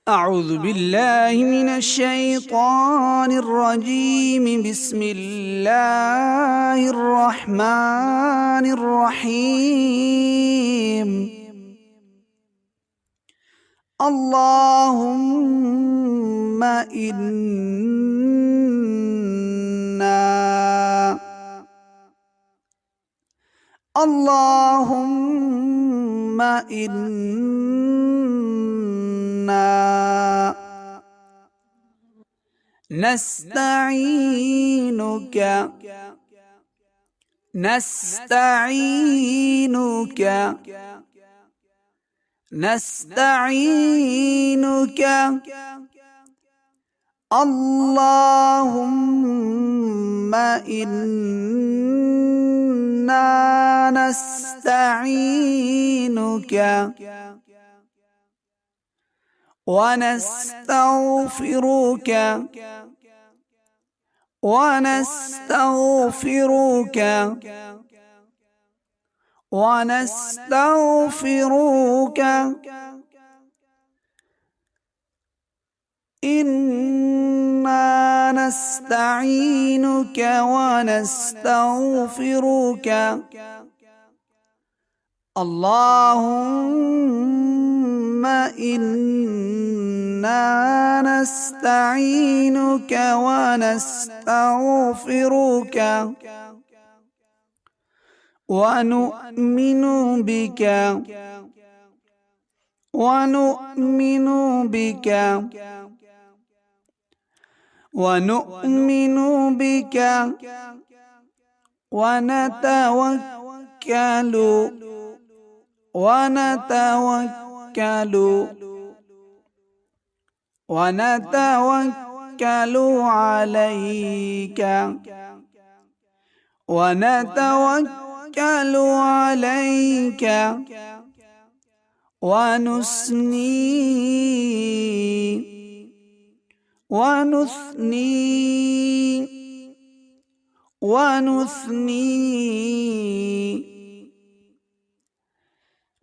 أعوذ بالله من الشيطان الرجيم. بسم الله الرحمن الرحيم. اللهم إنا نستعينك اللهم إنا نستعينك ونستغفرك إنا نستعينك ونستغفرك اللهم إنا نستعينك ونستغفرك ونؤمن بك ونتوكل عليك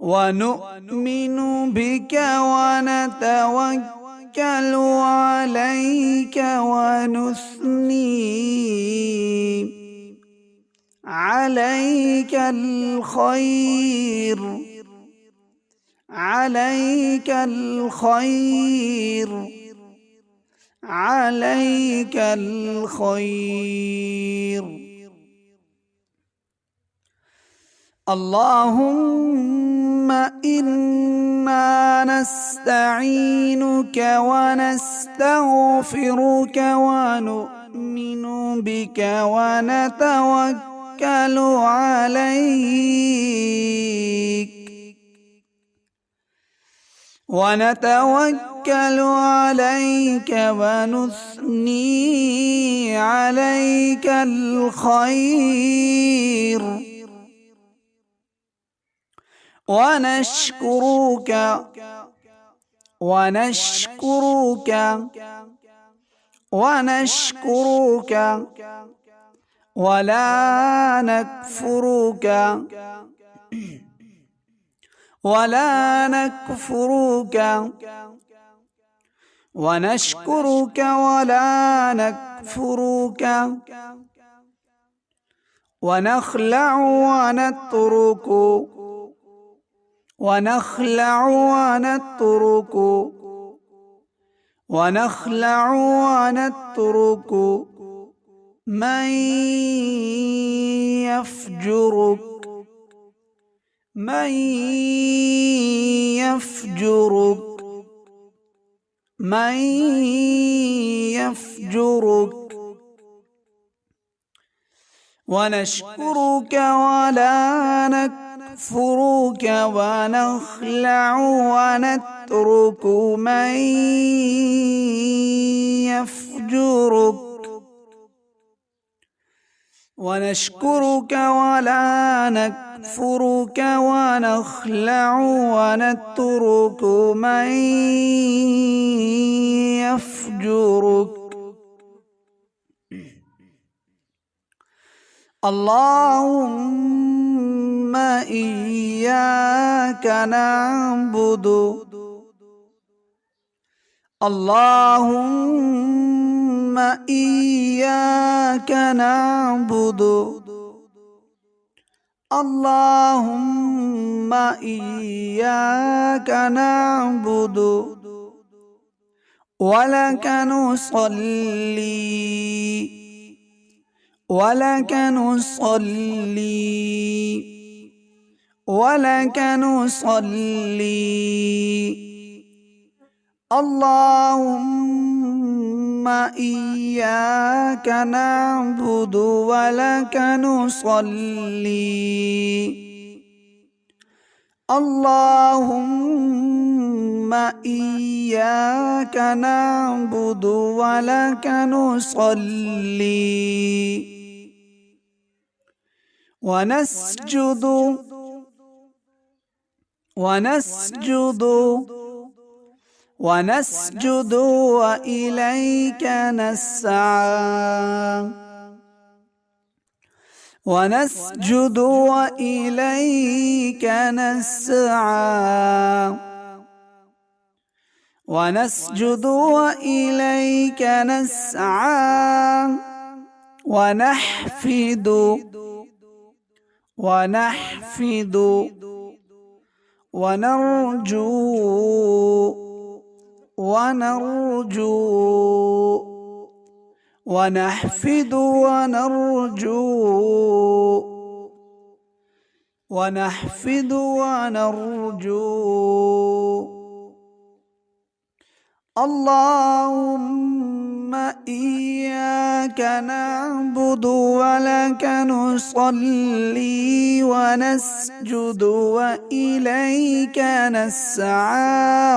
ونؤمن بك ونتوكل عليك ونثني عليك الخير. اللهم إنا نستعينك ونستغفرك ونؤمن بك ونتوكل عليك ونثني عليك الخير ونشكرك ولا نكفرك ونشكرك ولا نكفرك ونخلع ونترك من يفجرك ونشكرك ولا نكفرك ونخلع ونترك من يفجرك ونشكرك ولا نكفرك ونخلع ونترك من يفجرك اللهم إياك نعبد اللهم إياك نعبد اللهم إياك نعبد ولك نصلي ولك نصلي ولك نصلي اللهم إياك نعبد ولك نصلي اللهم إياك نعبد ولك نصلي ونسجد وإليك نسعى ونسجد وإليك نسعى ونسجد وإليك نسعى ونحفد ونحفد ونرجو اللهم إياك نعبد ولك نصلي ونسجد وإليك نسعى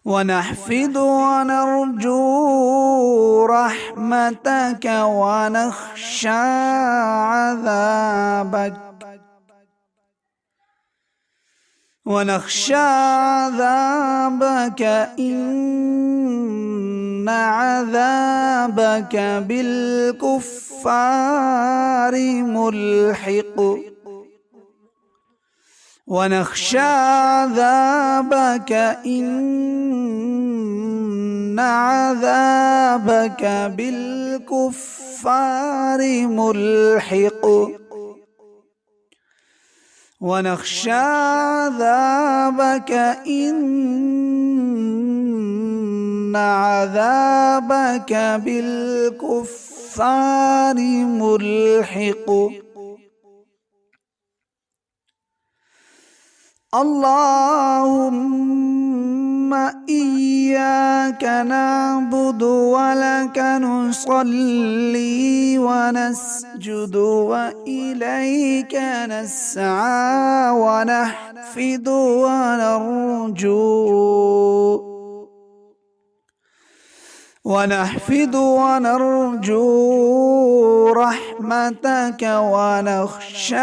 ونحفد ونرجو رحمتك ونخشى عذابك إن عذابك بالكفار ملحق ونخشى عذابك إن عذابك بالكفار ملحق ونخشى عذابك إن عذابك بالكفار ملحق اللهم إياك نعبد ولك نصلي ونسجد وإليك نسعى ونحفد ونرجو رحمتك ونخشى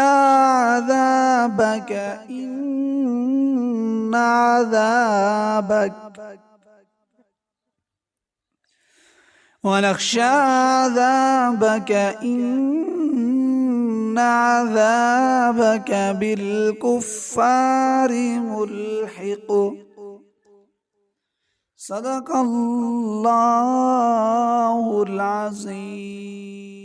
عذابك إن عذابك بالكفار ملحق صدق الله العظيم.